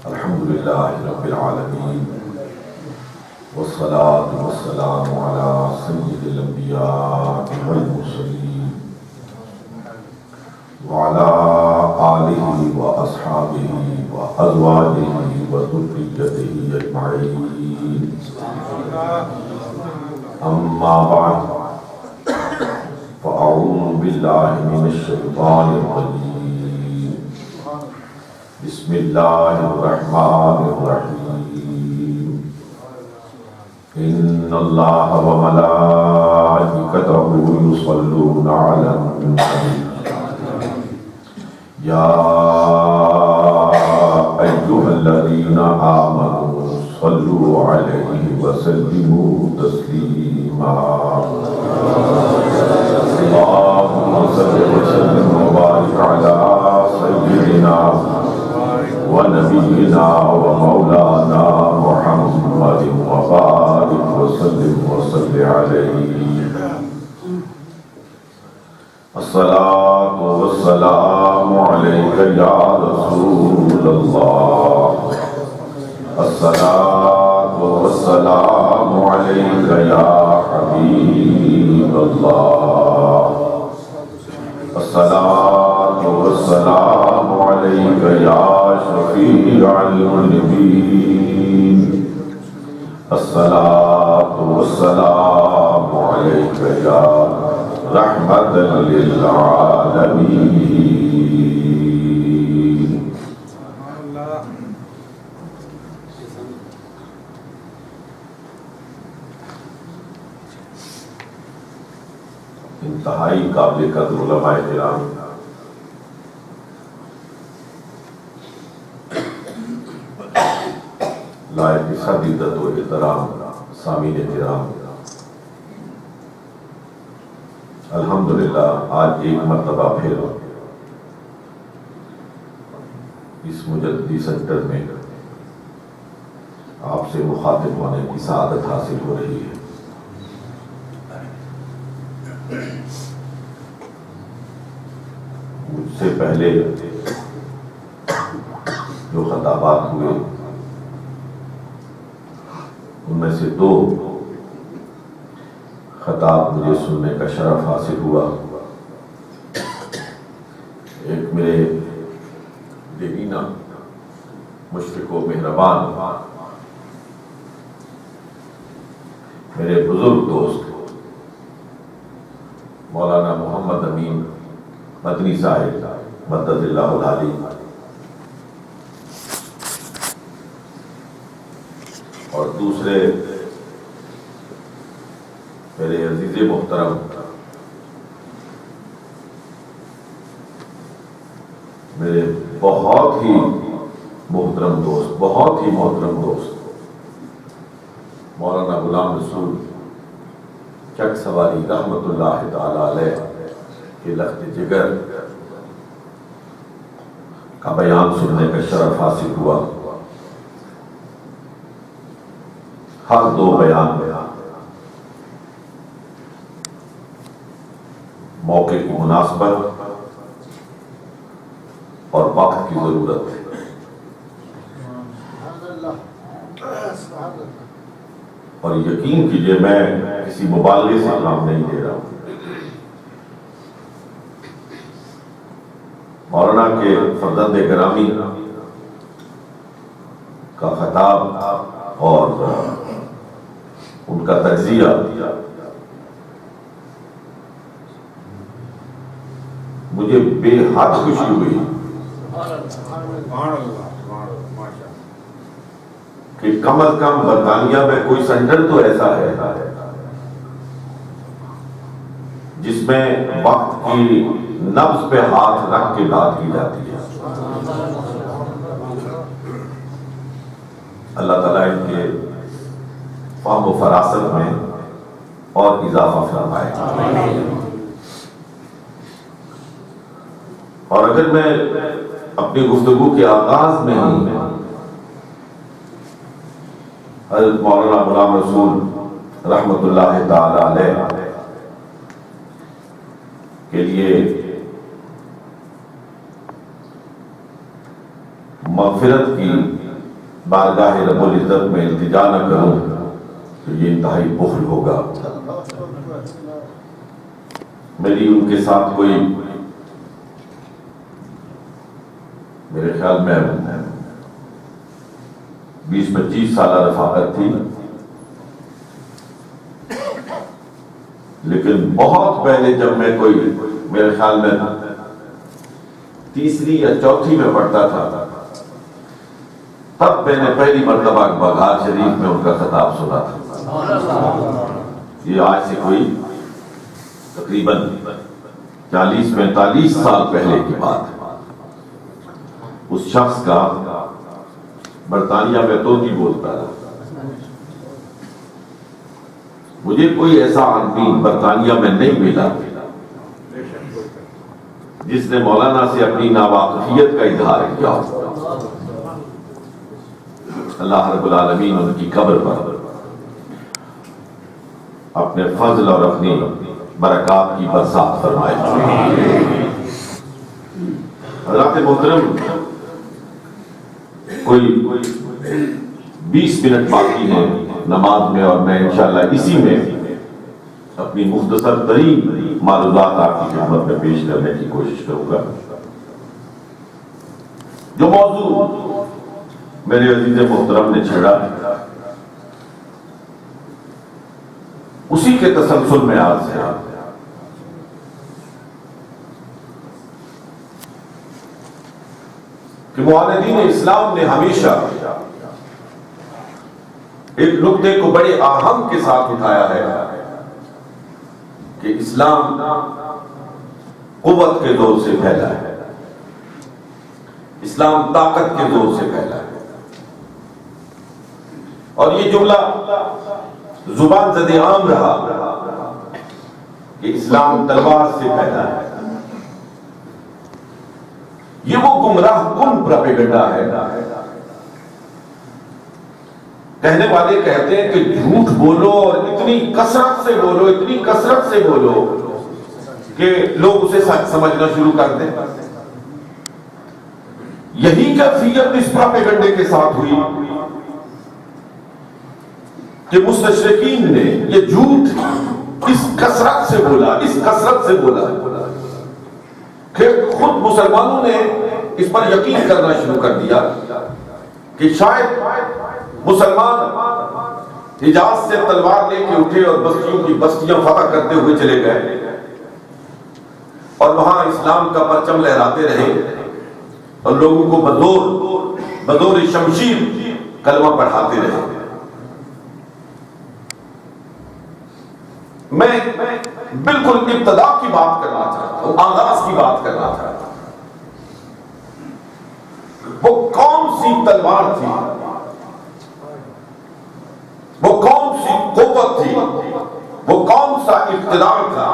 الحمد للہ رب العالمین والصلاة والسلام على سید الانبیاء والمرسلین وعلى آلہ واصحابہ وازواجہ وذریتہ اجمعین، اما بعد فاعوذ باللہ من الشیطان الرجیم، بسم اللہ الرحمن الرحیم، ان اللہ وملائکتہ یصلون علی النبی یا ایھا الذین آمنوا صلوا علیہ وسلموا تسلیما، اللهم صل وسلم وبارك على سيدنا ونبينا ومولانا محمد وبارك وسلم وصل عليه، الصلاة والسلام عليك يا رسول الله، الصلاة والسلام عليك يا حبيب الله، الصلاة والسلام عليك يا شفيع المذنبين، الصلاة والسلام عليك يا رحمة للعالمين۔ انتہائی قابل قدر علماء کرام، لائق عزت و احترام سامعین کرام، الحمدللہ آج ایک مرتبہ پھر اس مجددی سینٹر میں آپ سے مخاطب ہونے کی سعادت حاصل ہو رہی ہے۔ مجھ سے پہلے جو خطابات ہوئے ان میں سے دو خطاب مجھے سننے کا شرف حاصل ہوا۔ ایک میرے دیرینہ مشفق و مہربان میرے بزرگ دوست مولانا محمد امین مدنی صاحب مدد اللہ العالی، اور دوسرے میرے عزیز محترم میرے بہت ہی محترم دوست مولانا غلام رسول چک سواری رحمت اللہ تعالی علیہ کے لخت جگر کا بیان سننے کا شرف حاصل ہوا۔ ہر دو بیان موقع کی مناسبت اور وقت کی ضرورت ہے، اور یقین کیجئے میں کسی مبالغے سے کام نہیں دے رہا ہوں۔ مولانا کے فرزند گرامی کا خطاب اور ان کا تجزیہ مجھے بے حد خوشی ہوئی کہ کم از کم برطانیہ میں کوئی سینٹر تو ایسا ہے جس میں وقت کی نبض پہ ہاتھ رکھ کے بات کی جاتی ہے۔ اللہ تعالیٰ ان کے فہم و فراست میں اور اضافہ فرمائے۔ اور اگر میں اپنی گفتگو کے آغاز میں ہی حضرت مولانا غلام رسول رحمت اللہ تعالی علیہ کے لیے مغفرت کی بارگاہ رب العزت میں التجا نہ کروں تو یہ انتہائی بخل ہوگا۔ میری ان کے ساتھ کوئی میرے خیال میں 20-25 سالہ رفاقت تھی، لیکن بہت پہلے جب میں کوئی میرے خیال میں تیسری یا چوتھی میں پڑھتا تھا، تب میں نے پہلی مرتبہ بغداد شریف میں ان کا خطاب سنا تھا۔ یہ آج سے کوئی تقریباً 40-45 سال پہلے کی بات ہے۔ اس شخص کا برطانیہ میں تو نہیں بولتا تھا، مجھے کوئی ایسا آدمی برطانیہ میں نہیں ملا جس نے مولانا سے اپنی ناواقفیت کا اظہار کیا۔ اللہ رب العالمین ان کی قبر پر اپنے فضل اور اپنی برکات کی برسات فرمائے۔ حضرات محترم، کوئی 20 منٹ باقی ہیں نماز میں، اور میں انشاءاللہ اسی میں اپنی مختصر ترین معلومات آپ کی خدمت میں پیش کرنے کی کوشش کروں گا۔ جو موضوع میرے عزیز محترم نے چھیڑا، اسی کے تسلسل میں آج ہے کہ معاندین اسلام نے ہمیشہ ایک نقطے کو بڑے اہم کے ساتھ اٹھایا ہے کہ اسلام قوت کے زور سے پھیلا ہے، اسلام طاقت کے زور سے پھیلا ہے، اور یہ جملہ زبان زد عام رہا کہ اسلام تلوار سے پھیلا ہے۔ یہ وہ گمراہ کن پروپیگنڈا ہے۔ کہنے والے کہتے ہیں کہ جھوٹ بولو اور اتنی کثرت سے بولو، اتنی کثرت سے بولو کہ لوگ اسے سچ سمجھنا شروع کر دیں۔ یہی کیفیت اس پروپیگنڈے کے ساتھ ہوئی کہ مستشرقین نے یہ جھوٹ اس کثرت سے بولا، اس کثرت سے بولا کہ خود مسلمانوں نے اس پر یقین کرنا شروع کر دیا کہ شاید مسلمان حجاز سے تلوار لے کے اٹھے اور بستیوں کی بستیاں فتح کرتے ہوئے چلے گئے اور وہاں اسلام کا پرچم لہراتے رہے اور لوگوں کو بدور شمشیر کلمہ پڑھاتے رہے۔ میں بالکل ابتدا کی بات کرنا چاہتا ہوں، آغاز کی بات کرنا چاہتا ہوں۔ وہ کون سی تلوار تھی، وہ کون سی قوت تھی، وہ کون سا اقتدار تھا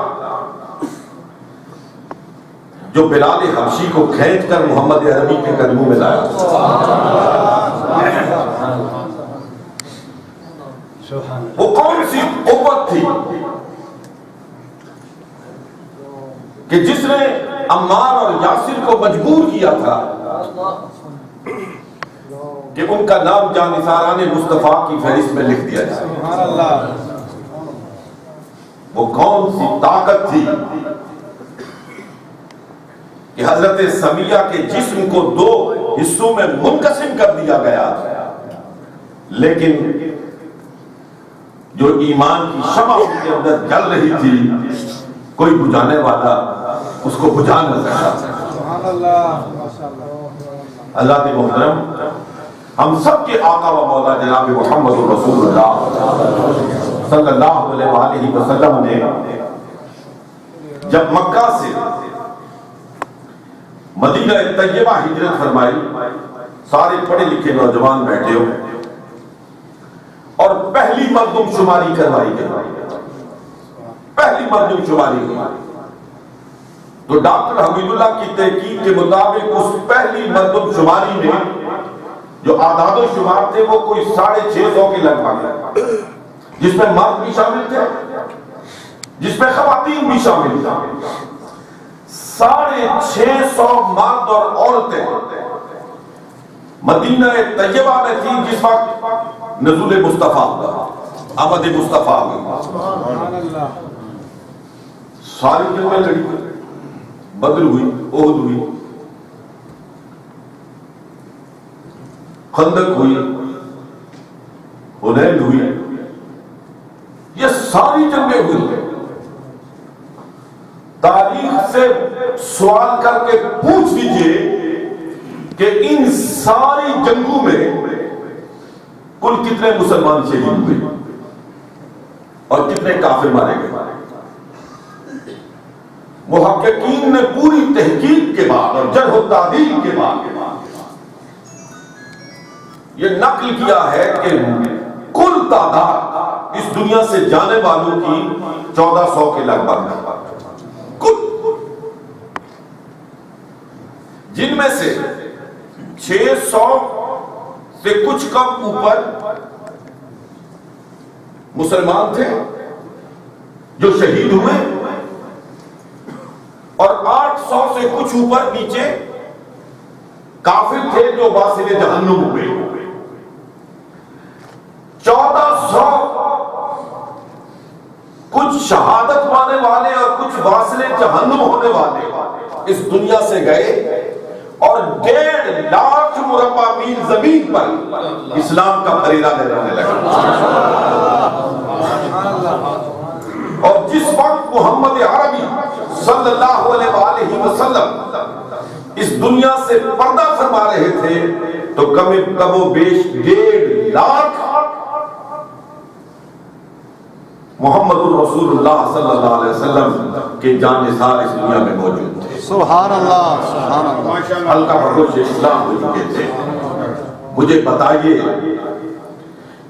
جو بلال حبشی کو کھینچ کر محمد عربی کے قدموں میں لایا؟ وہ کون سی قوت تھی کہ جس نے عمار اور یاسر کو مجبور کیا تھا کہ ان کا نام جانثاران مصطفیٰ کی فہرست میں لکھ دیا جائے؟ وہ کون سی طاقت تھی کہ حضرت سمیہ کے جسم کو 2 حصوں میں منقسم کر دیا گیا، لیکن جو ایمان کی شمع ان کے اندر جل رہی تھی کوئی بجھانے والا اس کو بجھا نہ سکا۔ اللہ کے محترم، ہم سب کے آقا و مولا جناب محمد رسول اللہ صلی اللہ علیہ وآلہ وسلم نے جب مکہ سے مدینہ طیبہ ہجرت فرمائی، سارے پڑھے لکھے نوجوان بیٹھے ہو اور پہلی مردم شماری کروائی گئی، پہلی مردم شماری ہوئی تو ڈاکٹر حمید اللہ کی تحقیق کے مطابق اس پہلی مردم شماری میں جو اعداد و شمار تھے وہ کوئی 650 کے لگ بھگ، جس میں مرد بھی شامل تھے، جس میں خواتین بھی شامل تھے۔ 650 مرد اور عورتیں مدینہ طیبہ میں تھی جس وقت نزول مصطفیٰ ہوا، آمد مصطفیٰ ہوئی، ساری جنگیں لڑی، بدر ہوئی، احد ہوئی، خندق ہوئی، حنین ہوئی، یہ ساری جنگیں ہوئی۔ تاریخ سے سوال کر کے پوچھ لیجئے کہ ان ساری جنگوں میں کل کتنے مسلمان شہید ہوئے اور کتنے کافر مارے گئے۔ محققین نے پوری تحقیق کے بعد اور جرح و تعدیل کے بعد یہ نقل کیا ہے کہ کل تعداد اس دنیا سے جانے والوں کی 1400 کے لگ بھگ ہے، جن میں سے 600 سے کچھ کم اوپر مسلمان تھے جو شہید ہوئے، اور 800 سے کچھ اوپر نیچے کافر تھے جو واصل جہنم ہوئے۔ 1400 کچھ شہادت پانے والے اور کچھ واصل جہنم ہونے والے اس دنیا سے گئے، اور 1.5 لاکھ مربع میل زمین پر اسلام کا پریرا لہرانے لگا۔ اور جس وقت محمد عربی صلی اللہ علیہ وآلہ وسلم اس دنیا سے پردہ فرما رہے تھے تو کم و بیش 1.5 لاکھ محمد الرسول اللہ صلی اللہ علیہ وسلم کے جان نثار اس دنیا میں موجود تھے۔ سبحان اللہ، سبحان اللہ، ہلکا بردوش اسلام ہو چکے تھے۔ مجھے بتائیے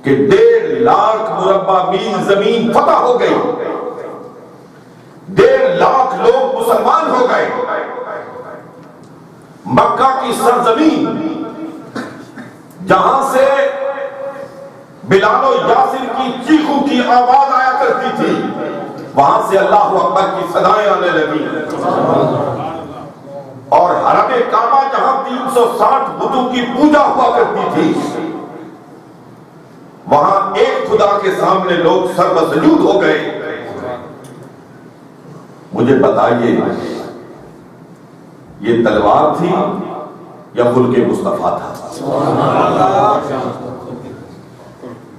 کہ 1.5 لاکھ مربع میل زمین فتح ہو گئی، 1.5 لاکھ لوگ مسلمان ہو گئے، مکہ کی سرزمین جہاں سے بلال و یاسر کی چیخوں کی آواز آیا کرتی تھی، وہاں سے اللہ اکبر کی صدائیں آنے لگی، اور حرم کعبہ جہاں 360 بتوں کی پوجا ہوا کرتی تھی، وہاں ایک خدا کے سامنے لوگ سر بسجود ہو گئے۔ مجھے بتائیے یہ تلوار تھی یا خلق مصطفیٰ تھا؟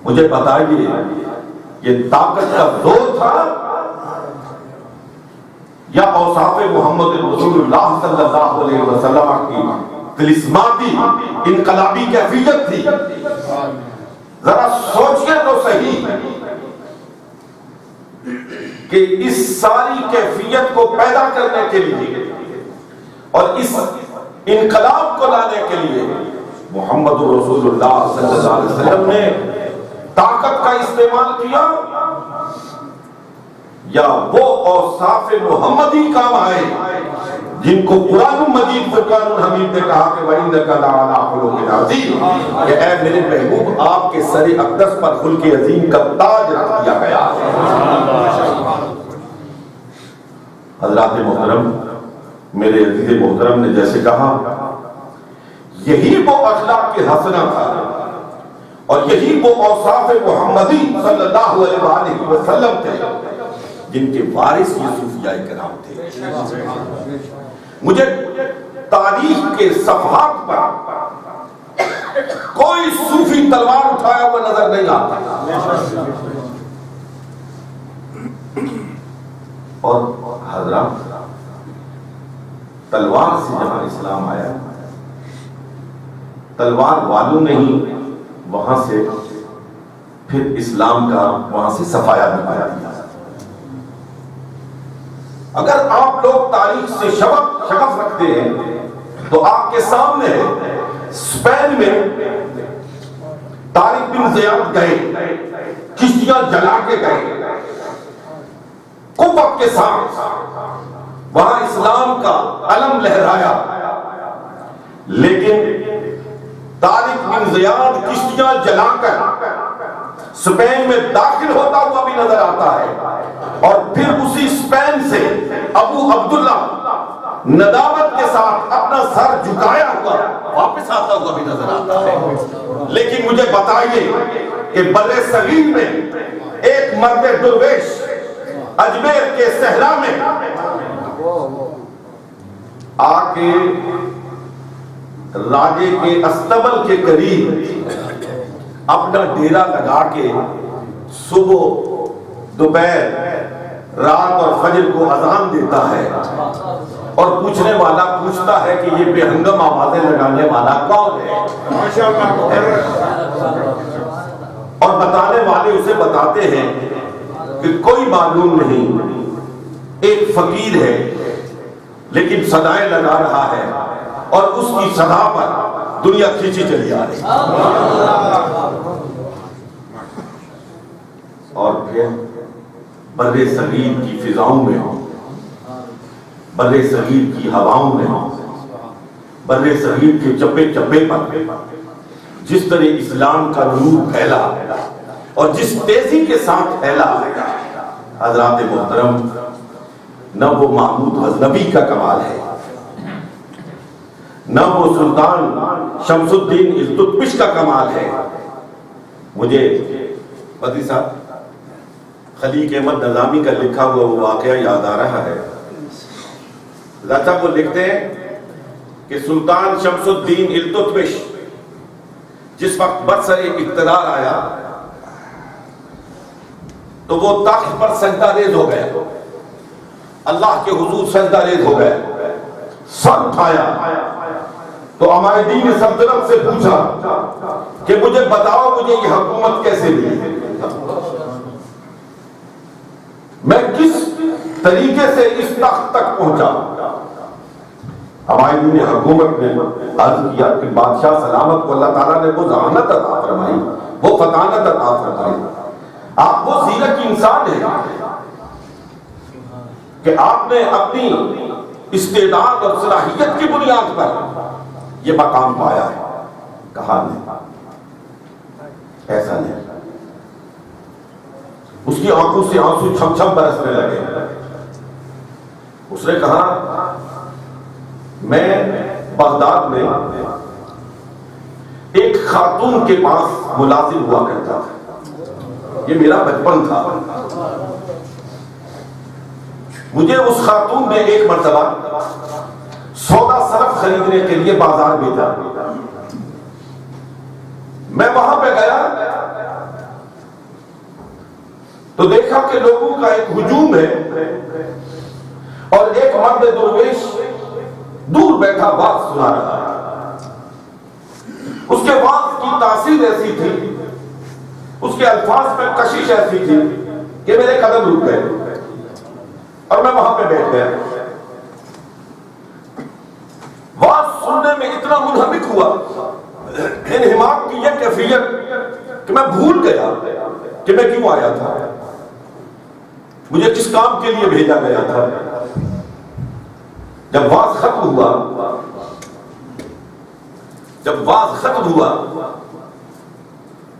مجھے بتائیے یہ طاقت کا زور تھا یا اوصاف محمد رسول اللہ صلی اللہ علیہ وسلم کی طلسماتی انقلابی کیفیت تھی؟ ذرا سوچئے تو صحیح کہ اس ساری کیفیت کو پیدا کرنے کے لیے اور اس انقلاب کو لانے کے لیے محمد رسول اللہ صلی اللہ علیہ وسلم نے طاقت کا استعمال کیا یا وہ اوصاف محمدی کام آئے جن کو قرآن مجید فرقان حمید نے کہا کہ وَإِنَّكَ لَعَلَىٰ خُلُقٍ عَظِيمٍ، کہ اے میرے محبوب آپ کے سر اقدس پر خلق عظیم کا تاج رکھ دیا گیا۔ حضرات محترم، میرے عزیز محترم نے جیسے کہا یہی وہ اخلاق حسنہ تھا اور یہی وہ اوصاف محمدی صلی اللہ علیہ وآلہ وسلم تھے جن کے وارث یہ صوفیاء کرام تھے۔ مجھے تاریخ کے صفحات پر کوئی صوفی تلوار اٹھایا ہوا نظر نہیں آتا، اور حضرات تلوار سے جہاں اسلام آیا، تلوار والوں نے ہی وہاں سے پھر اسلام کا وہاں سے صفایا بھی پایا دیا۔ اگر آپ لوگ تاریخ سے شغف رکھتے ہیں تو آپ کے سامنے ہے اسپین میں طارق بن زیاد گئے، کشتیاں جلا کے گئے قوت کے ساتھ، وہاں اسلام کا علم لہرایا، لیکن طارق بن زیاد کشتیاں جلا کر اسپین میں داخل ہوتا ہوا بھی نظر آتا ہے، اور پھر اسی اسپین سے ابو عبداللہ ندامت کے ساتھ اپنا سر جھکایا ہوا واپس آتا ہوا بھی نظر آتا ہے۔ لیکن مجھے بتائیے کہ بر صغیر میں ایک مرد درویش اجمیر کے صحرا میں آ کے راجے کے استبل کے قریب اپنا ڈیرا لگا کے صبح دوپہر رات اور فجر کو اذان دیتا ہے، اور پوچھنے والا پوچھتا ہے کہ یہ بے ہنگم آوازیں لگانے والا کون ہے؟ اور بتانے والے اسے بتاتے ہیں کہ کوئی معلوم نہیں، ایک فقیر ہے لیکن صدائیں لگا رہا ہے، اور اس کی صدا پر دنیا کھینچی چلی آ رہی۔ اور پھر بر صغیر کی فضاؤں میں، بر صغیر کی ہواؤں میں، بر صغیر کے چپے چپے پر جس طرح اسلام کا نور پھیلا اور جس تیزی کے ساتھ پھیلا، حضرات محترم، نہ وہ محمود غزنوی کا کمال ہے، نہ وہ سلطان شمس الدین التتمش کا کمال ہے۔ مجھے بدری صاحب خلیق احمد نظامی کا لکھا ہوا وہ واقعہ یاد آ رہا ہے۔ ذاتا وہ لکھتے ہیں کہ سلطان شمس الدین التتمش جس وقت برسر اقتدار آیا تو وہ تخت پر سجدہ ریز ہو گئے، اللہ کے حضور سجدہ ریز ہو گئے، سر اٹھایا تو عمائدین سلطنت سے پوچھا کہ مجھے بتاؤ مجھے یہ حکومت کیسے ملی، میں کس طریقے سے اس تخت تک پہنچا۔ عمائدین حکومت نے عرض کیا کہ بادشاہ سلامت کو اللہ تعالیٰ نے وہ ذہانت عطا فرمائی، وہ فطانت عطا فرمائی، آپ وہ زیرک انسان ہیں کہ آپ نے اپنی استعداد اور صلاحیت کی بنیاد پر یہ مقام پایا ہے۔ کہا نہیں، ایسا نہیں۔ اس کی آنکھوں سے آنسو چھم چھم برسنے لگے۔ اس نے کہا میں بغداد میں ایک خاتون کے پاس ملازم ہوا کرتا تھا، یہ میرا بچپن تھا۔ مجھے اس خاتون نے ایک مرتبہ سودا صرف خریدنے کے لیے بازار بھیجا، میں وہاں پہ گیا تو دیکھا کہ لوگوں کا ایک ہجوم ہے اور ایک مرد درویش دور بیٹھا واز سنا رہا ہے۔ اس کے واز کی تاثیر ایسی تھی، اس کے الفاظ میں کشش ایسی تھی کہ میرے قدم رک گئے اور میں وہاں پہ بیٹھ گیا۔ واز سننے میں اتنا منہمک ہوا، انہماک کی یہ کیفیت کہ میں بھول گیا کہ میں کیوں آیا تھا، مجھے کس کام کے لیے بھیجا گیا تھا۔ جب واز ختم ہوا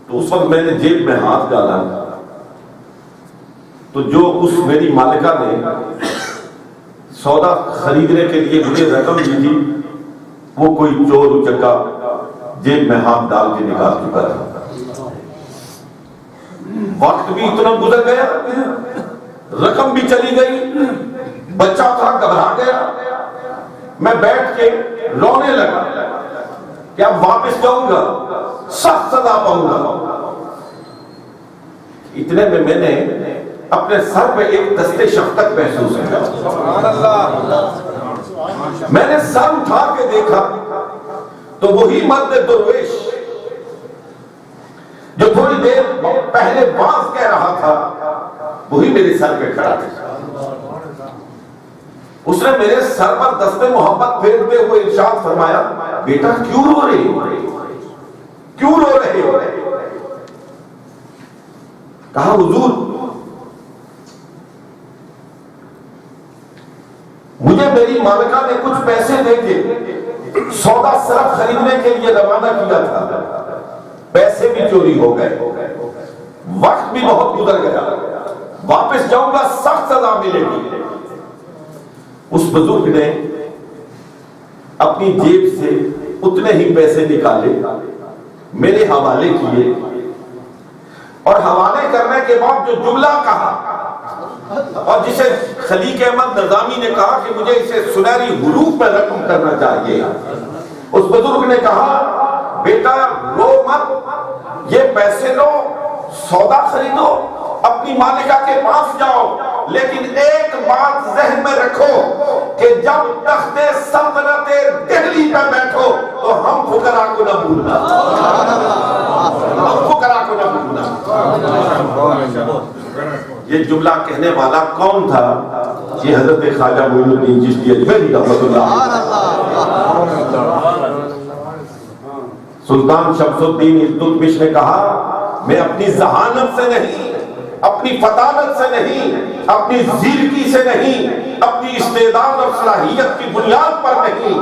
تو اس وقت میں نے جیب میں ہاتھ ڈالا تو جو اس میری مالکہ نے سودا خریدنے کے لیے مجھے رقم دی تھی وہ کوئی چور اچکا جیب میں ہاتھ ڈال کے نکال چکا تھا۔ وقت بھی اتنا گزر گیا، رقم بھی چلی گئی، بچہ تھا گھبرا گیا، میں بیٹھ کے رونے لگا کہ اب واپس جاؤں گا سخت سزا پاؤں گا۔ اتنے میں نے اپنے سر پہ ایک دستے شفقت محسوس کیا۔ میں نے سر اٹھا کے دیکھا تو وہی مرد درویش جو تھوڑی دیر پہلے واز کہہ رہا تھا وہی میرے سر پہ کھڑا تھا۔ اس نے میرے سر پر دستے محبت پھیرتے ہوئے ارشاد فرمایا، بیٹا کیوں رو رہے ہو، کیوں رو رہے ہو؟ کہا حضور مجھے میری مالکہ نے کچھ پیسے دے کے سودا صرف خریدنے کے لیے روانہ کیا تھا، پیسے بھی چوری ہو گئے، وقت بھی بہت گزر گیا، واپس جاؤں گا سخت سزا ملے گی۔ اس بزرگ نے اپنی جیب سے اتنے ہی پیسے نکالے، میرے حوالے کیے، اور حوالے کرنے کے بعد جو جملہ کہا، اور جسے خلیق احمد نظامی نے کہا کہ مجھے اسے سنہری حروف میں رقم کرنا چاہیے، اس بزرگ نے کہا بیٹا رو مت، یہ پیسے لو، سودا خریدو، اپنی مالکہ کے پاس جاؤ، لیکن ایک بات ذہن میں رکھو کہ جب تخت سلطنت دہلی پہ بیٹھو تو ہم فقراء کو نہ بھولنا، ہم فقراء کو نہ بھولنا۔ یہ جملہ کہنے والا کون تھا؟ یہ حضرت خواجہ معین الدین چشتی اجمیری رحمۃ اللہ۔ سلطان شمس الدین التتمش نے کہا میں اپنی ذہانت سے نہیں، اپنی فطانت سے نہیں، اپنی زیرکی سے نہیں، اپنی استعداد اور صلاحیت کی بنیاد پر نہیں،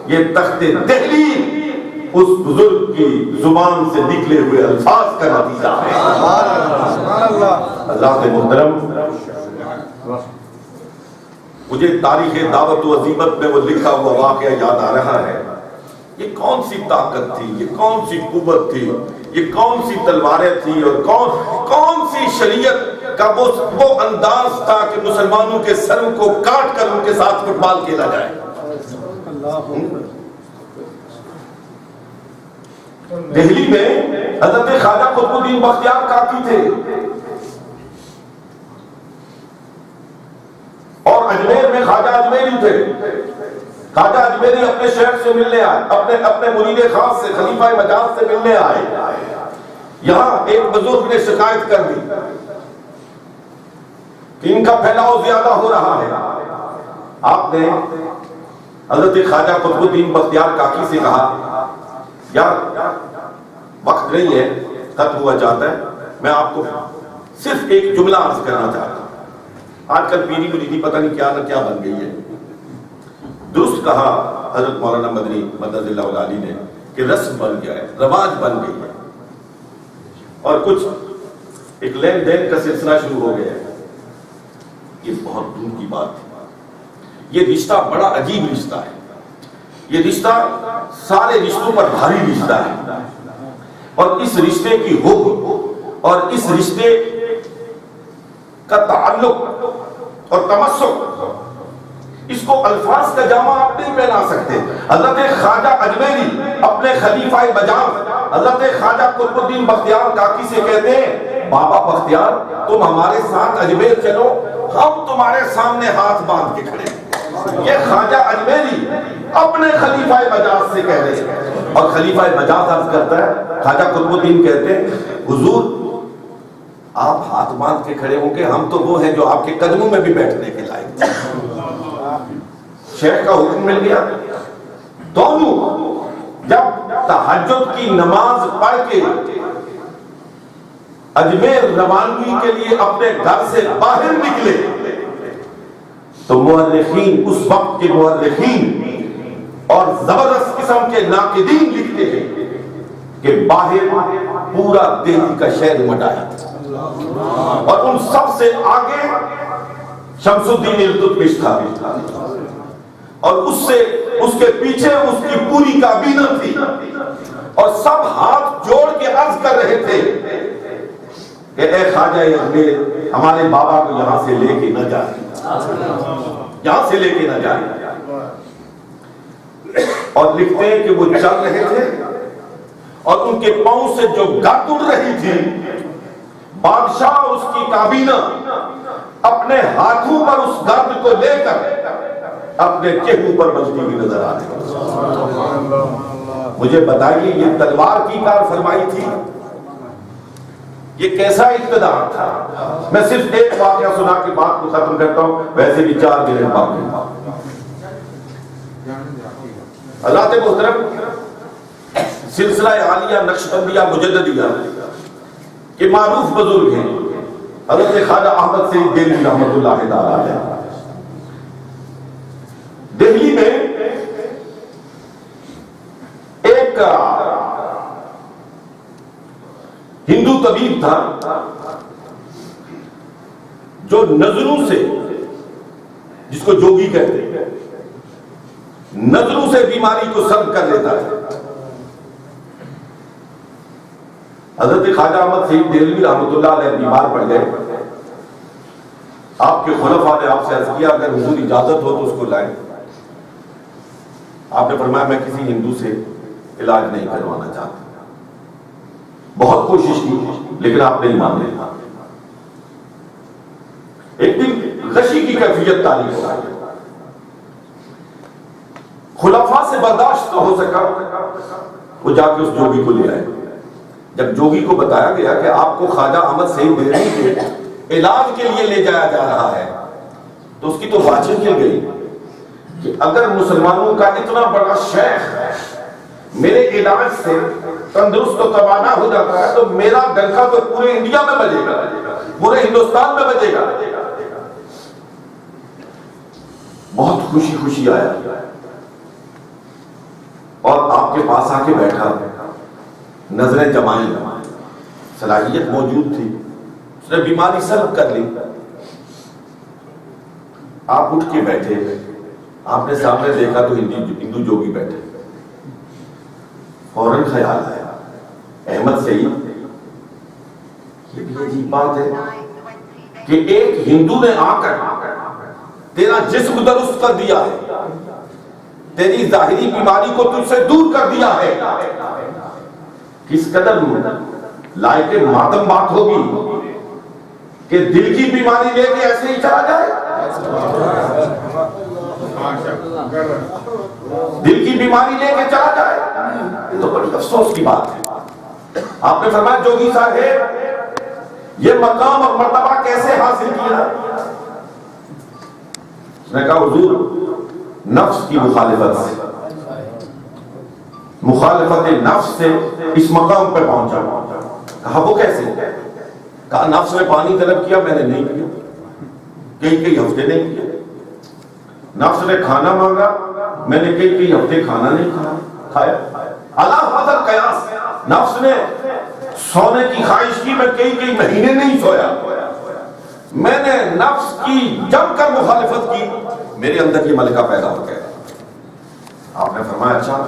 یہ تخت دہلی اس بزرگ کی زبان سے نکلے ہوئے الفاظ کا نتیجہ ہے۔ اللہ کے محترم، مجھے تاریخ دعوت و عزیمت میں وہ لکھا ہوا واقعہ یاد آ رہا ہے۔ یہ کون سی طاقت تھی، یہ کون سی قوت تھی، یہ کون سی تلواریں تھی، اور کون سی شریعت کا وہ انداز تھا کہ مسلمانوں کے سروں کو کاٹ کر ان کے ساتھ فٹ بال کھیلا جائے۔ دہلی میں حضرت خواجہ قطب الدین بختیار کاکی تھے، اور اجمیر میں خواجہ اجمیری تھے۔ خواجہ اجمیری اپنے شیخ سے ملنے آئے، اپنے مرید خاص سے، خلیفہ مجاز سے ملنے آئے۔ یہاں ایک بزرگ نے شکایت کر دی کہ ان کا پھیلاؤ زیادہ ہو رہا ہے۔ آپ نے حضرت خواجہ قطب الدین بختیار کاکی سے کہا یار وقت نہیں ہے، ختم ہوا چاہتا ہے، میں آپ کو صرف ایک جملہ عرض کرنا چاہتا ہوں۔ آج کل پیری مریدی پتہ نہیں کیا نہ کیا بن گئی ہے۔ درست کہا حضرت مولانا مدنی مدد اللہ العالی نے کہ رسم بن گیا ہے، رواج بن گئی ہے، اور کچھ ایک لین دین کا سلسلہ شروع ہو گیا ہے۔ یہ بہت دور کی بات ہے۔ یہ رشتہ بڑا عجیب رشتہ ہے۔ یہ رشتہ سارے رشتوں پر بھاری رشتہ ہے، اور اس رشتے کی حب اور اس رشتے کا تعلق اور تمسک، اس کو الفاظ کا جامع آپ نہیں پہنا سکتے۔ حضرت خواجہ اجمیری اپنے خلیفہ مجاز حضرت خواجہ قطب الدین بختیار کاکی سے کہتے ہیں بابا بختیار تم ہمارے ساتھ اجمیر چلو، ہم تمہارے سامنے ہاتھ باندھ کے کھڑے ہیں۔ یہ خواجہ اجمیری اپنے خلیفہ مجاز سے کہہ رہے ہیں، اور خلیفہ مجاز عرض کرتا ہے، خواجہ قطب الدین کہتے ہیں حضور آپ ہاتھ باندھ کے کھڑے ہوں گے، ہم تو وہ ہیں جو آپ کے قدموں میں بھی بیٹھنے کے لائق۔ شیخ کا حکم مل گیا۔ دونوں جب تہجد کی نماز پڑھ کے اجمیر روانگی کے لیے اپنے گھر سے باہر نکلے تو مورخین، اس وقت کے مورخین اور زبردست قسم کے ناقدین لکھتے ہیں کہ باہر پورا دہلی کا شہر مٹایا، اور ان سب سے آگے شمس الدین التتمش تھا، اور اس کے پیچھے اس کی پوری کابینہ تھی، اور سب ہاتھ جوڑ کے عرض کر رہے تھے کہ اے خواجہ اجمیر ہمارے بابا کو یہاں سے لے کے نہ جائے، یہاں سے لے کے نہ جائے۔ اور لکھتے ہیں کہ وہ چل رہے تھے، اور ان کے پاؤں سے جو گرد اڑ رہی تھی، بادشاہ اور اس کی کابینہ اپنے ہاتھوں پر اس گرد کو لے کر اپنے چہروں پر بجتی ہوئی نظر آ رہی۔ مجھے بتائیے یہ تلوار کی کار فرمائی تھی، یہ کیسا اقتدار تھا؟ میں صرف ایک واقعہ سنا کے بات کو ختم کرتا ہوں، ویسے بھی 4 منٹ باقی۔ حضرات محترم، سلسلہ عالیہ نقشبندیہ مجددیہ کے معروف بزرگ ہیں حضرت خواجہ احمد سعید دہلوی رحمۃ اللہ تعالی علیہ۔ دہلی میں ایک ہندو طبیب تھا جو نظروں سے، جس کو جوگی کہتے ہیں، نظروں سے بیماری کو سلب کر لیتا ہے۔ حضرت خواجہ احمد سعید دہلوی رحمۃ اللہ علیہ بیمار پڑ گئے، آپ کے خلفاء نے آپ سے عرض کیا اگر حضور اجازت ہو تو اس کو لائیں۔ آپ نے فرمایا میں کسی ہندو سے علاج نہیں کروانا چاہتا، بہت کوشش کی لیکن آپ نہیں مان رہے۔ ایک دن غشی کی کیفیت تاری ہو گئی، خلفاء سے برداشت نہ ہو سکا، وہ جا کے اس جوگی کو لے آئے۔ جب جوگی کو بتایا گیا کہ آپ کو خواجہ احمد سعید دہلوی کے علاج کے لیے لے جایا جا رہا ہے، تو اس کی تو واچن کھل گئی کہ اگر مسلمانوں کا اتنا بڑا شیخ میرے علاج سے تندرست و توانا ہو جاتا ہے تو میرا ڈنکا تو پورے انڈیا میں بجے گا، پورے ہندوستان میں بجے گا۔ بہت خوشی خوشی آیا اور آپ کے پاس آ کے بیٹھا، نظریں جمائیں، صلاحیت موجود تھی، اس نے بیماری سلب کر لی۔ آپ اٹھ کے بیٹھے، آپ نے سامنے دیکھا تو ہندو جوگی بیٹھے، فوراً خیال آیا احمد سعید یہ بھی عجیب بات ہے کہ ایک ہندو نے آ کر تیرا جسم درست کر دیا ہے، تیری ظاہری بیماری کو تجھ سے دور کر دیا ہے، کس قدر لائق ماتم بات ہوگی کہ دل کی بیماری لے کے ایسے ہی چلا جائے۔ دل کی بیماری لے کے چلا جائے تو بڑی افسوس کی بات ہے۔ آپ نے فرمایا جوگی صاحب یہ مقام اور مرتبہ کیسے حاصل کیا؟ اس نے کہا حضور نفس کی مخالفت سے، مخالفت نفس سے اس مقام پر پہنچا۔ کہا وہ کیسے؟ کہا نفس نے پانی طلب کیا، میں نے نہیں کیا، کئی ہفتے نہیں کیا۔ نفس نے کھانا مانگا، میں نے کئی ہفتے کھانا نہیں کھایا۔ اللہ حضر قیاس، نفس نے سونے کی خواہش کی، میں کئی مہینے نہیں سویا۔ میں نے نفس کی جم کر مخالفت کی، میرے اندر یہ ملکہ پیدا ہو گیا۔ آپ نے فرمایا اچھا،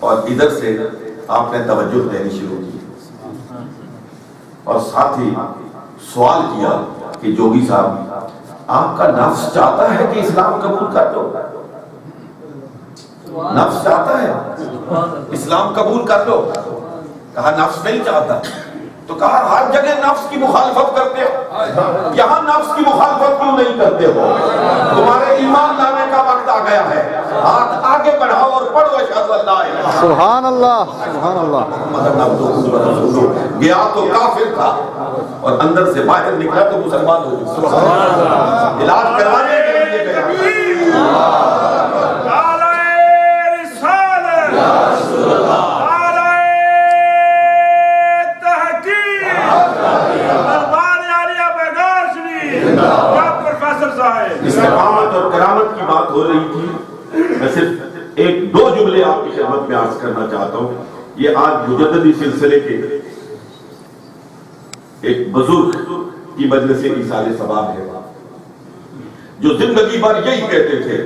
اور ادھر سے آپ نے توجہ دینی شروع کی اور ساتھ ہی سوال کیا کہ جوگی صاحب آپ کا نفس چاہتا ہے کہ اسلام قبول کر لو؟ نفس چاہتا ہے اسلام قبول کر لو؟ کہا نفس نہیں چاہتا۔ تو کہا ہر جگہ نفس کی مخالفت کرتے ہو، یہاں نفس کی مخالفت کیوں نہیں کرتے ہو؟ تمہارے ایمان لانے کا وقت آ گیا ہے، ہاتھ آگے بڑھاؤ اور پڑھو اشہد ان لا الہ الا اللہ۔ سبحان اللہ، سبحان اللہ۔ گیا تو کافر تھا اور اندر سے باہر نکلا تو مسلمان ہو گیا، علاج کروانے کے لیے گیا۔ استقامت اور کرامت کی بات ہو رہی تھی، میں صرف ایک دو جملے آپ کی خدمت میں عرض کرنا چاہتا ہوں۔ یہ آج مجددی سلسلے کے ایک بزرگ کی مجلس ایصال ثواب ہے جو زندگی بھر یہی کہتے تھے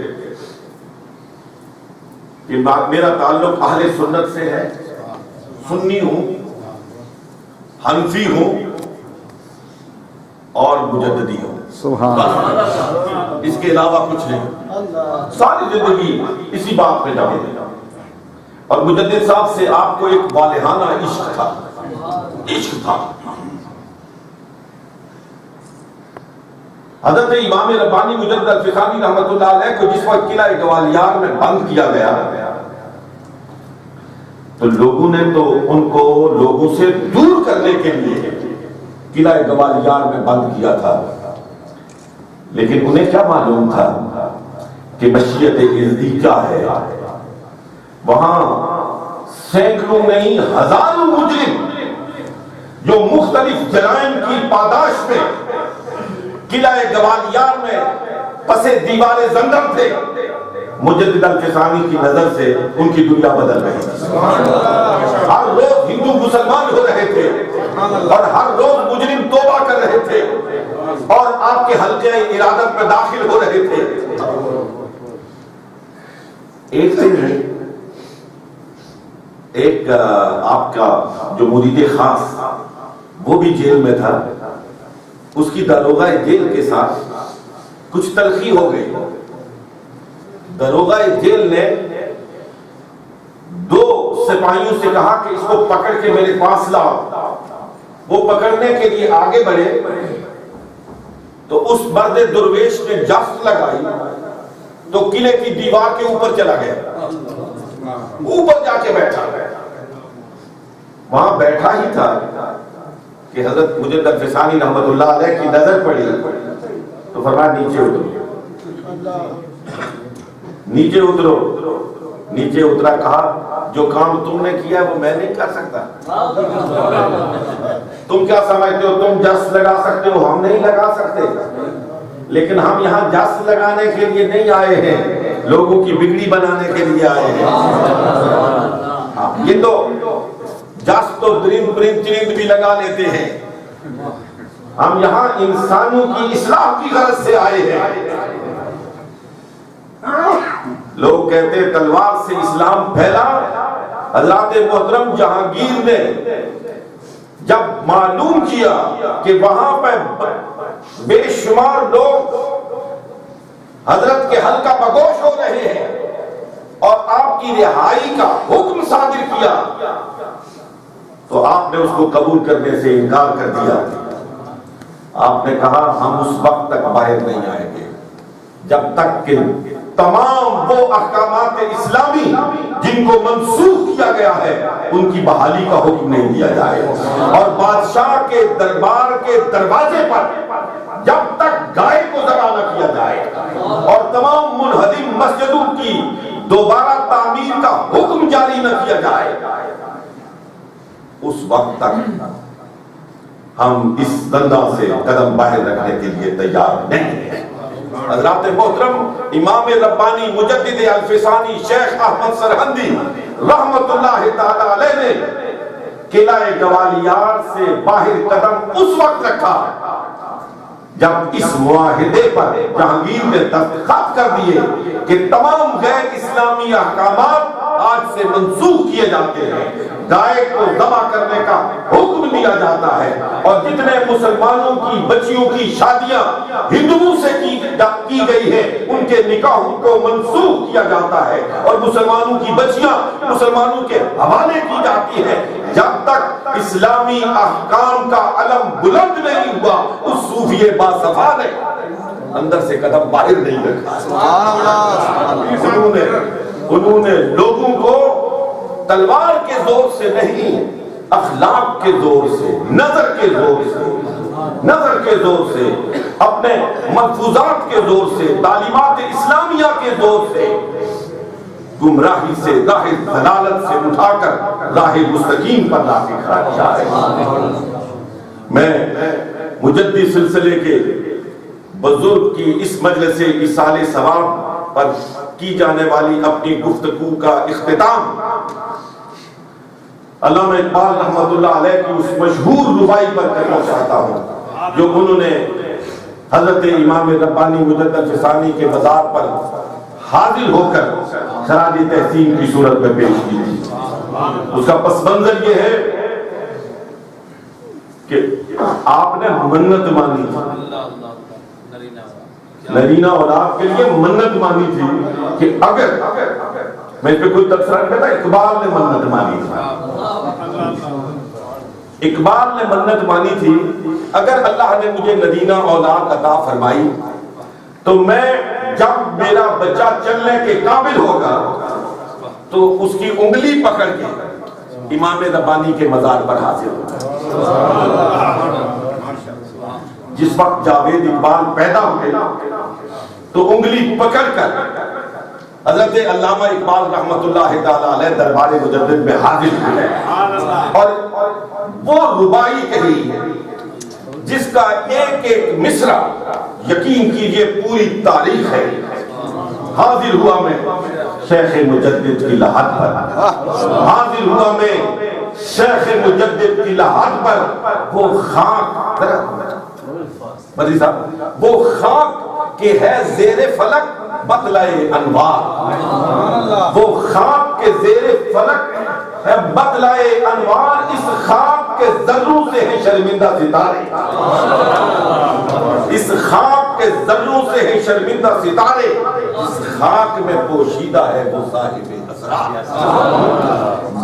کہ میرا تعلق اہل سنت سے ہے، سنی ہوں، حنفی ہوں اور مجددی ہوں، سبحان اللہ، اس کے علاوہ کچھ نہیں۔ ساری زندگی اسی بات پہ جمع ہے۔ اور مجدد صاحب سے آپ کو ایک والہانہ عشق تھا، عشق تھا۔ حضرت امام ربانی مجدد الفسانی رحمۃ اللہ علیہ کو جس وقت قلعہ گوالیار میں بند کیا گیا تو لوگوں نے تو ان کو لوگوں سے دور کرنے کے لیے قلعہ گوالیار میں بند کیا تھا، لیکن انہیں کیا معلوم تھا کہ مشیت عزتی کیا ہے؟ وہاں سینکڑوں نہیں ہزاروں مجرم جو مختلف جرائم کی پاداش میں قلعہ گوالیار میں پسے دیوار زندر تھے، مجدد الفسانی کی نظر سے ان کی دنیا بدل رہی تھی۔ ہر روز ہندو مسلمان ہو رہے تھے اور ہر روز مجرم توبہ کر رہے تھے اور آپ کے حلقے ارادت میں داخل ہو رہے تھے۔ ایک دن ایک آپ کا جو مرید خاص وہ بھی جیل میں تھا، اس کی داروغہ جیل کے ساتھ کچھ تلخی ہو گئی. داروغہ جیل نے 2 سپاہیوں سے کہا کہ اس کو پکڑ کے میرے پاس لاؤ. وہ پکڑنے کے لیے آگے بڑھے تو اس مرد درویش نے جست لگائی تو قلعے کی دیوار کے اوپر چلا گیا، اوپر جا کے بیٹھا. وہاں بیٹھا ہی تھا کہ حضرت مجدد الفسانی رحمت اللہ علیہ کی نظر پڑی تو فرمایا نیچے اترو. نیچے اترو. نیچے اترا، کہا جو کام تم نے کیا وہ میں نہیں کر سکتا. تم کیا سمجھتے ہو تم جس لگا سکتے ہو؟ ہم نہیں لگا سکتے. لیکن ہم یہاں جس لگانے کے لیے نہیں آئے ہیں، لوگوں کی بگڑی بنانے کے لیے آئے ہیں. یہ تو جس تو درند پرند چرند بھی لگا لیتے ہیں، ہم یہاں انسانوں کی اصلاح کی غرض سے آئے ہیں. لوگ کہتے ہیں تلوار سے اسلام پھیلا. حضرات محترم جہانگیر نے جب معلوم کیا کہ وہاں پہ بے شمار لوگ حضرت کے حلقہ بگوش ہو رہے ہیں اور آپ کی رہائی کا حکم صادر کیا تو آپ نے اس کو قبول کرنے سے انکار کر دیا. آپ نے کہا ہم اس وقت تک باہر نہیں آئیں گے جب تک کہ تمام وہ احکامات اسلامی جن کو منسوخ کیا گیا ہے ان کی بحالی کا حکم نہیں دیا جائے، اور بادشاہ کے دربار کے دروازے پر جب تک گائے کو ذبح نہ کیا جائے اور تمام منہدم مسجدوں کی دوبارہ تعمیر کا حکم جاری نہ کیا جائے اس وقت تک ہم اس دندا سے قدم باہر رکھنے کے لیے تیار نہیں ہیں. حضرات محترم امام ربانی مجدد الفسانی شیخ احمد سرہندی رحمت اللہ تعالی علیہ نے قلعہ گوالیار سے باہر قدم اس وقت رکھا جب اس معاہدے پر جہانگیر نے دستخط کر دیے کہ تمام غیر اسلامی احکامات آج سے منسوخ کیے جاتے ہیں، گائے کو ذبح کرنے کا حکم دیا جاتا ہے، اور جتنے مسلمانوں کی بچیوں کی شادیاں ہندوؤں سے کی گئی ہیں ان کے نکاحوں کو منسوخ کیا جاتا ہے اور مسلمانوں کی بچیاں مسلمانوں کے حوالے کی جاتی ہیں. جب تک اسلامی احکام کا علم بلند نہیں ہوا اس صوفی باصفا نے اندر سے قدم باہر نہیں رکھا. انہوں نے لوگوں کو تلوار کے زور سے نہیں، اخلاق کے زور سے، نظر کے زور سے، اپنے ملفوظات کے زور سے، تعلیمات اسلامیہ کے زور سے گمراہی سے، راہ ضلالت سے اٹھا کر راہ مستقیم پر لا کے کھڑا کیا ہے. میں مجدی سلسلے کے بزرگ کی اس مجلس ایصال ثواب پر کی جانے والی اپنی گفتگو کا اختتام علامہ اقبال رحمت اللہ علیہ کی اس مشہور ربائی پر کرنا چاہتا ہوں جو انہوں نے حضرت امام ربانی مجدد الفسانی کے مزار پر حاضر ہو کر خراج تحسین کی صورت میں پیش کی تھی. اس کا پس منظر یہ ہے کہ آپ نے منت مانی تھی، نرینہ اولاد کے لیے منت مانی تھی کہ اگر میں اس پہ کوئی تبصرہ نہیں کرتا، اقبال نے منت مانی تھی. اقبال نے منت مانی تھی اگر اللہ نے مجھے نرینہ اولاد عطا فرمائی تو میں جب میرا بچہ چلنے کے قابل ہوگا تو اس کی انگلی پکڑ کے امام ربانی کے مزار پر حاضر ہوگا. جس وقت جاوید اقبال پیدا ہوئے تو انگلی پکڑ کر حضرت علامہ اقبال رحمت اللہ تعالی علیہ دربار مجدد میں حاضر ہوئے اور وہ ربائی کہی جس کا ایک ایک مصرع یقین کیجئے پوری تاریخ ہے. حاضر ہوا میں شیخ مجدد کی لحد پر، حاضر ہوا میں شیخ مجدد کی لحد پر وہ خاک مدری صاحب وہ خاک کہ ہے زیر فلک بطلائے انوار، وہ خواب کے زیر فلک ہے بطلائے انوار، اس خواب کے ذروں سے ہے شرمندہ ستارے، اس خواب کے ذروں سے ہے شرمندہ ستارے، اس خاک میں پوشیدہ ہے وہ صاحب اسرار۔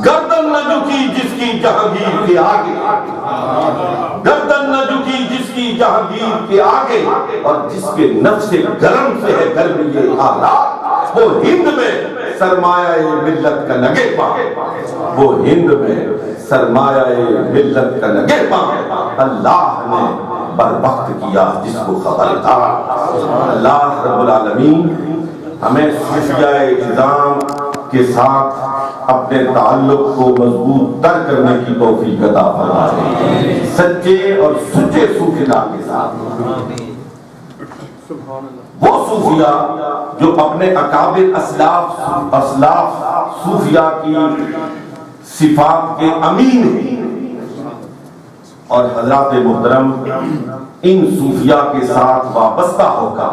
گردن نہ جھکی جس کی جہانگیر کے آگے، گردن نہ جھکی جس کی جہانگیر کے آگے، اور جس کے نفس گرم سے ہے گرمی حالات، وہ ہند میں سرمایہ ملت کا لگے پا، وہ ہند میں سرمایہ ملت کا لگے پا، اللہ نے بر وقت کیا جس کو خبردار۔ اللہ رب العالمین ہمیں صوفیاء اعظام کے ساتھ اپنے تعلق کو مضبوط تر کرنے کی توفیق عطا فرمائے، سچے اور سچے صوفیاء کے ساتھ، وہ صوفیاء جو اپنے اکابر اسلاف صوفیاء کی صفات کے امین ہیں، اور حضرات محترم ان صوفیاء کے ساتھ وابستہ ہو کر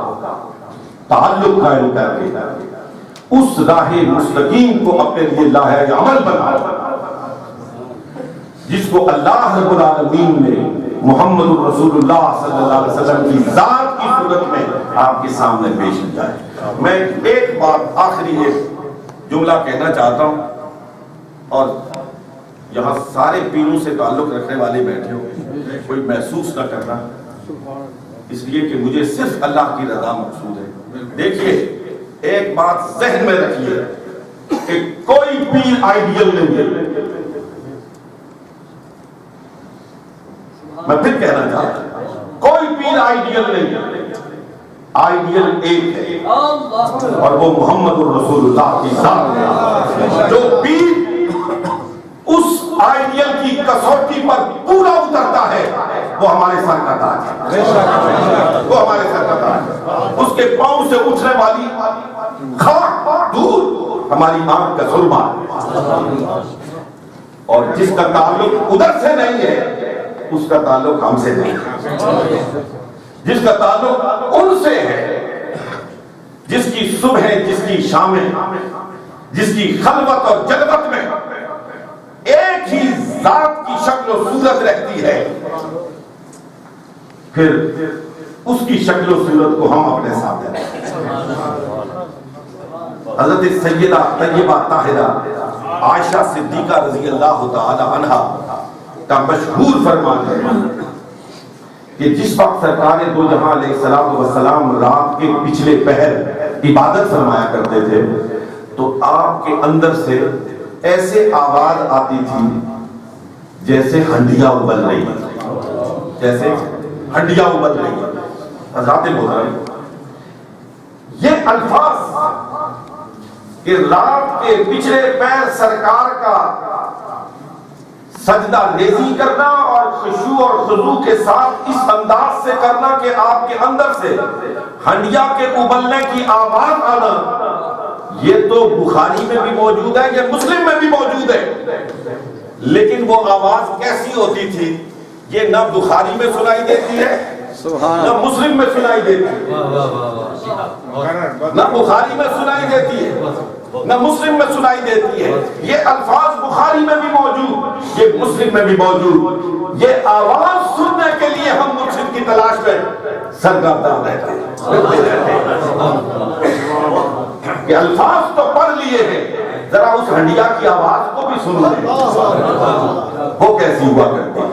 تعلق قائم کر کے اس راہ مستقیم کو اپنے لیے لاہے عمل بنا، جس کو اللہ رب العالمین نے محمد رسول اللہ صلی اللہ علیہ وسلم کی ذات کی صورت میں آپ کے سامنے پیش کیا ہے۔ میں ایک بات آخری ایک جملہ کہنا چاہتا ہوں، اور یہاں سارے پیروں سے تعلق رکھنے والے بیٹھے ہو، کوئی محسوس نہ کرنا، اس لیے کہ مجھے صرف اللہ کی رضا مقصود ہے۔ دیکھیے ایک بات ذہن میں رکھیے کہ کوئی پیر آئیڈیل نہیں ہے، میں پھر کہنا چاہتا ہوں کوئی پیر آئیڈیل نہیں ہے، آئیڈیل ایک ہے اور وہ محمد الرسول اللہ کی ذات ہے۔ جو پیر اس آئیڈیل کی کسوٹی پر پورا اترتا ہے وہ ہمارے سر کا تاج ہے، وہ ہمارے سر کا تاج ہے۔ اس کے پاؤں سے اٹھنے والی خاک دور ہماری آنکھ کا سرما ہے، اور جس کا تعلق ادھر سے نہیں ہے اس کا تعلق ہم سے نہیں ہے، جس کا تعلق ان سے ہے جس کی صبح ہے، جس کی شامیں، جس کی خلوت اور جلوت میں ایک ہی ذات کی شکل و صورت رہتی ہے، پھر اس کی شکل و صورت کو ہم اپنے سامنے رکھتے ہیں۔ حضرت سیدہ طیبہ طاہرہ عائشہ صدیقہ رضی اللہ تعالی عنہا کا مشہور فرمان ہے کہ جس وقت سرکار دو جہاں علیہ السلام رات کے پچھلے پہر عبادت فرمایا کرتے تھے تو آپ کے اندر سے ایسے آواز آتی تھی جیسے ہنڈیاں ابل رہی ہیں، جیسے ہنڈیاں ابل رہی ہیں۔ حضرات محترم یہ الفاظ کہ رات کے پچھلے پیر سرکار کا سجدہ ریزی کرنا اور خشوع اور خضوع کے ساتھ اس انداز سے کرنا کہ آپ کے اندر سے ہنڈیا کے ابلنے کی آواز آنا، یہ تو بخاری میں بھی موجود ہے، یہ مسلم میں بھی موجود ہے، لیکن وہ آواز کیسی ہوتی تھی یہ نہ بخاری میں سنائی دیتی ہے نہ مسلم میں سنائی دیتی ہے، نہ بخاری میں سنائی دیتی ہے نہ مسلم میں سنائی دیتی ہے۔ یہ الفاظ بخاری میں بھی موجود، یہ مسلم میں بھی موجود، یہ آواز سننے کے لیے ہم مرشد کی تلاش میں سرگرداں رہتے ہیں کہ الفاظ تو پڑھ لیے ہیں، ذرا اس ہنڈیا کی آواز کو بھی سن لیں وہ کیسی ہوا کرتی ہے۔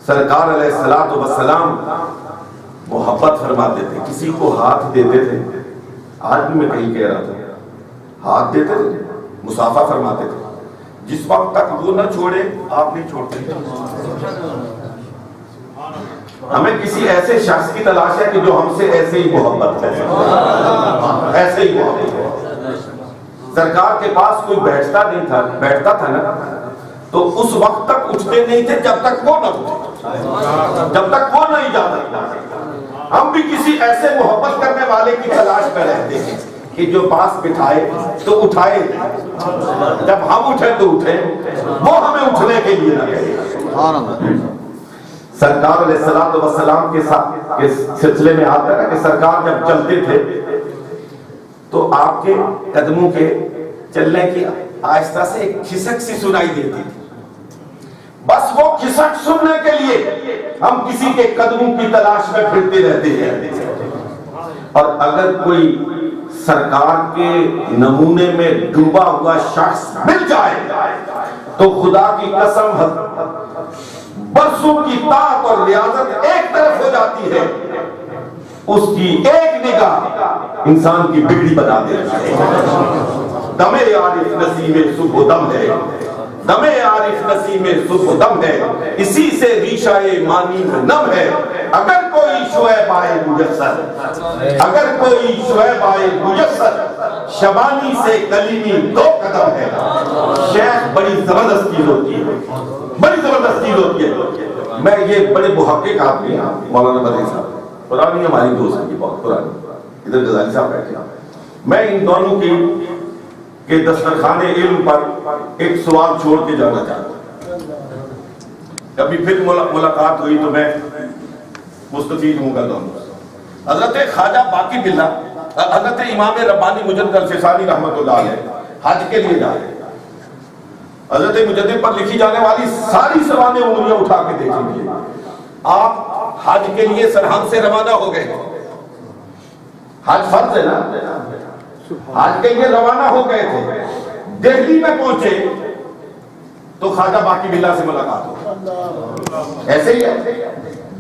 سرکار علیہ السلام محبت فرماتے تھے، کسی کو ہاتھ دیتے تھے، آج بھی میں کہیں کہہ رہا تھا، ہاتھ دیتے تھے، مصافحہ فرماتے تھے، جس وقت تک وہ نہ چھوڑے آپ نہیں چھوڑتے۔ ہمیں کسی ایسے شخص کی تلاش ہے کہ جو ہم سے ایسے ہی محبت کرے، ایسے ہی محبت کرے۔ سرکار کے پاس کوئی بیٹھتا تھا نا تو اس وقت تک اٹھتے نہیں تھے جب تک وہ نہ اٹھے، جب تک وہ نہیں جاتا۔ ہم بھی کسی ایسے محبت کرنے والے کی تلاش میں رہتے ہیں کہ جو پاس بٹھائے تو اٹھائے، جب ہم اٹھے تو اٹھے، وہ ہمیں اٹھنے کے لیے نہ کہے۔ سرکار علیہ السلام کے سلسلے میں آتا ہے کہ سرکار جب چلتے تھے تو آپ کے قدموں کے چلنے کی آہستہ سے ایک کھسک سی سنائی دیتی تھی. بس وہ کھسک سننے کے لیے ہم کسی کے قدموں کی تلاش میں پھرتے رہتے ہیں. اور اگر کوئی سرکار کے نمونے میں ڈوبا ہوا شخص مل جائے تو خدا کی قسم برسوں کی طاعت اور ریاضت ایک طرف ہو جاتی ہے, اس کی ایک نگاہ انسان کی بگڑی بنا دیتی ہے. دم عارف نسیم صبح دم ہے, دم عارف نسیم صبح دم ہے, اسی سے ریشہ مانی میں نم ہے. اگر کوئی شعیب آئے میسر, اگر کوئی شعیب آئے میسر, شبانی سے کلیمی 2 قدم ہے. شیخ بڑی زبردست چیز ہوتی ہے, بڑی زبردست چیز ہوتی ہے. میں یہ بڑے محقق آدمی ہیں مولانا بدری صاحب, پرانی ہماری دوست کی, بہت پرانی, ادھر غزالی صاحب بیٹھے ہیں. میں ان دونوں کے دسترخوان علم پر ایک سوال چھوڑ کے جانا چاہتا ہوں. کبھی پھر ملاقات ہوئی تو میں مستفید ہوں گا دونوں. حضرت خواجہ باقی باللہ, حضرت امام ربانی مجدد الفسانی رحمۃ اللہ علیہ حج کے لیے جا رہے ہیں. حضرت مجدد پر لکھی جانے والی ساری سوانح انگلیاں اٹھا کے دیکھیں گے. آپ حج کے لیے سرحد سے روانہ ہو گئے, حج فرض ہے نا, حج کے لیے روانہ ہو گئے تھے. دہلی میں پہنچے تو خواجہ باقی باللہ سے ملاقات ہو. ایسے ہی ہے,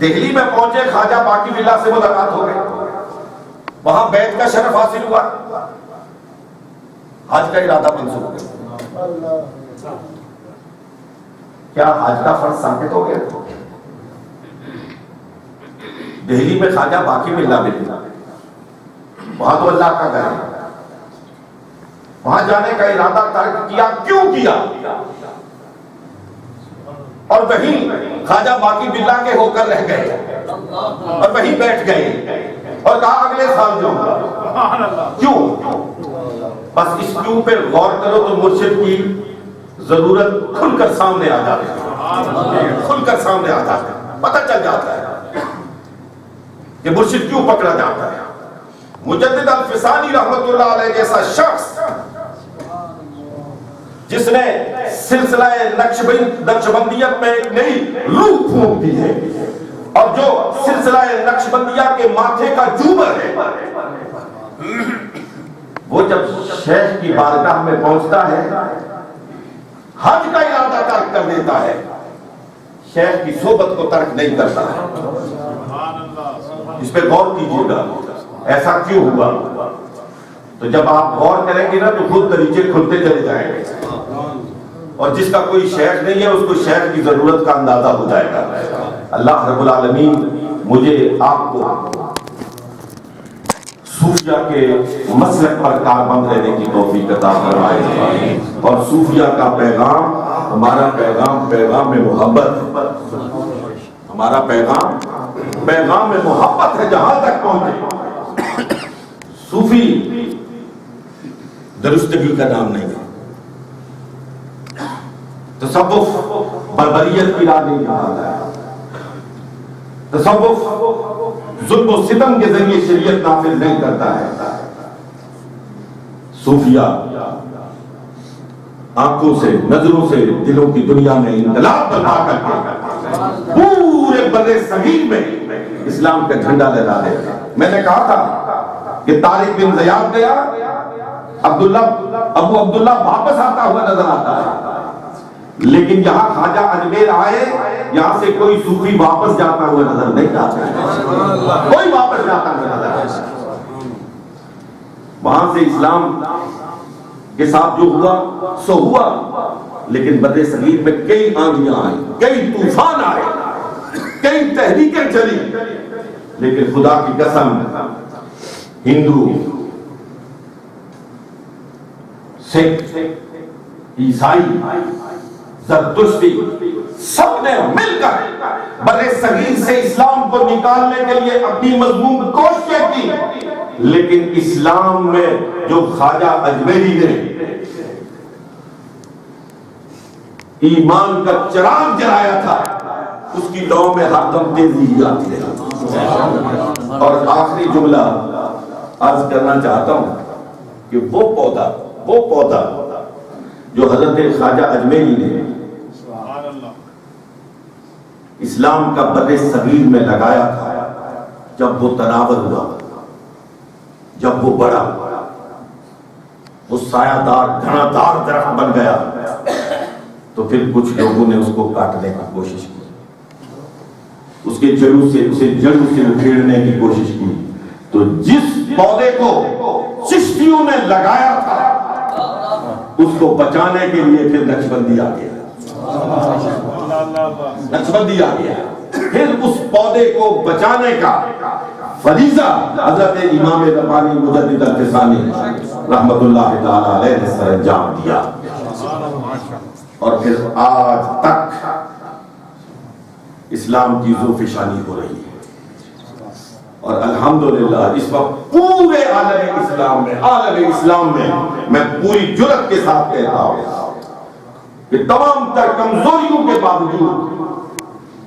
دہلی میں پہنچے خواجہ باقی باللہ سے ملاقات ہو گئی, وہاں بیعت کا شرف حاصل ہوا, حج کا ارادہ منسوخ ہو گیا. کیا حج کا فرض ثابت ہو گیا؟ دہلی میں خواجہ باقی باللہ ملے, وہاں تو اللہ کا گھر ہے, وہاں جانے کا ارادہ ترک کیا. کیوں کیا؟ اور وہیں خواجہ باقی باللہ کے ہو کر رہ گئے اور وہیں بیٹھ گئے اور کہا اگلے سال جاؤں گا. کیوں؟ بس اس کیوں پہ غور کرو تو مرشد کی ضرورت کھل کر سامنے آ جاتی ہے, کھل کر سامنے آ جاتا ہے, پتہ چل جاتا ہے کہ مرشد کیوں پکڑا جاتا ہے. مجدد الفسانی رحمت اللہ علیہ جیسا شخص جس نے سلسلہ نقشبندیت میں ایک نئی روح پھونک دی ہے اور جو سلسلہ نقشبندیہ کے ماتھے کا جوبر ہے, وہ جب شیخ کی بارگاہ میں پہنچتا ہے حج کا ارادہ ترک کر دیتا ہے, شیخ کی صحبت کو ترک نہیں کرتا ہے. اس پہ غور کیجیے گا ایسا کیوں ہوا. تو جب آپ غور کریں گے نا تو خود دریچے کھلتے چلے جائیں گے, اور جس کا کوئی شیخ نہیں ہے اس کو شیخ کی ضرورت کا اندازہ ہو جائے گا. اللہ رب العالمین مجھے آپ کو صوفیہ کے مسلک پر کاربند رہنے کی توفیق عطا فرمائے, اور صوفیہ کا پیغام ہمارا پیغام محبت, ہمارا پیغام محبت ہے. جہاں تک پہنچے صوفی درستگی کا نام نہیں ہے, تصوف بربریت کی راہ نہیں جاتا ہے, تصوف ظلم و ستم کے ذریعے شریعت نافذ نہیں کرتا ہے. صوفیہ آنکھوں سے, نظروں سے دلوں کی دنیا میں انقلاب برپا کر کے پورے بر صغیر میں اسلام کا جھنڈا لہرا دے. میں نے کہا تھا کہ طارق بن زیاد گیا, ابو عبداللہ واپس آتا ہوا نظر آتا ہے, لیکن یہاں خواجہ اجمیر آئے, یہاں سے کوئی صوفی واپس جاتا ہوا نظر نہیں آتا ہے, کوئی واپس جاتا ہوا نظر آتا ہے. وہاں سے اسلام کے ساتھ جو ہوا سو ہوا, لیکن بر صغیر میں کئی آندیاں آئیں, کئی طوفان آئے, کئی تحریکیں چلی, لیکن خدا کی قسم ہندو, سکھ, عیسائی, زرتشتی سب نے مل کر بر صغیر سے اسلام کو نکالنے کے لیے اپنی مضمون کوششیں کی, لیکن اسلام میں جو خواجہ اجمیری نے ایمان کا چراغ جلایا تھا اس کی لو میں ہر دم تیزی آتی رہی. اور آخری جملہ عرض کرنا چاہتا ہوں, کہ وہ پودا جو حضرت خواجہ اجمیری نے اسلام کا بر صغیر میں لگایا تھا، جب وہ تناور ہوا، جب وہ بڑا، وہ سایہ دار گھنا دار درخت بن گیا، تو پھر کچھ لوگوں نے اس کو کاٹنے کی کوشش کی، اس کے جڑوں سے اکھیڑنے کی کوشش کی۔ تو جس پودے کو چشتیوں نے لگایا تھا اس کو بچانے کے لیے پھر نقشبندی آ گیا، نقشبندی آ گیا۔ پھر اس پودے کو بچانے کا فریضہ حضرت امام ربانی مجدد الفسانی رحمت اللہ تعالی علیہ نے سر انجام دیا، اور پھر آج تک اسلام کی ذوفشانی ہو رہی ہے۔ اور الحمدللہ اس وقت پورے عالم اسلام میں میں پوری جرأت کے ساتھ کہتا ہوں کہ تمام تر کمزوریوں کے باوجود،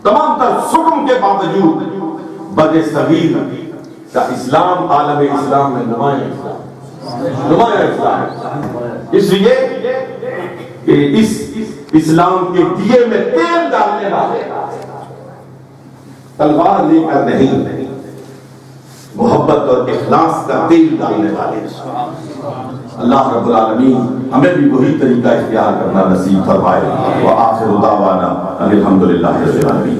تمام تر سکم کے باوجود، بر صغیر کا اسلام عالم اسلام میں نمایاں اسلام، اس لیے کہ اس اسلام کے دیے میں تیل ڈالنے والے تلوار لے کر نہیں، محبت اور اخلاص کا تیل ڈالنے والے۔ اللہ رب العالمین ہمیں بھی وہی طریقہ اختیار کرنا نصیب فرمائے۔ وآخر دعوانا الحمدللہ رب العالمین۔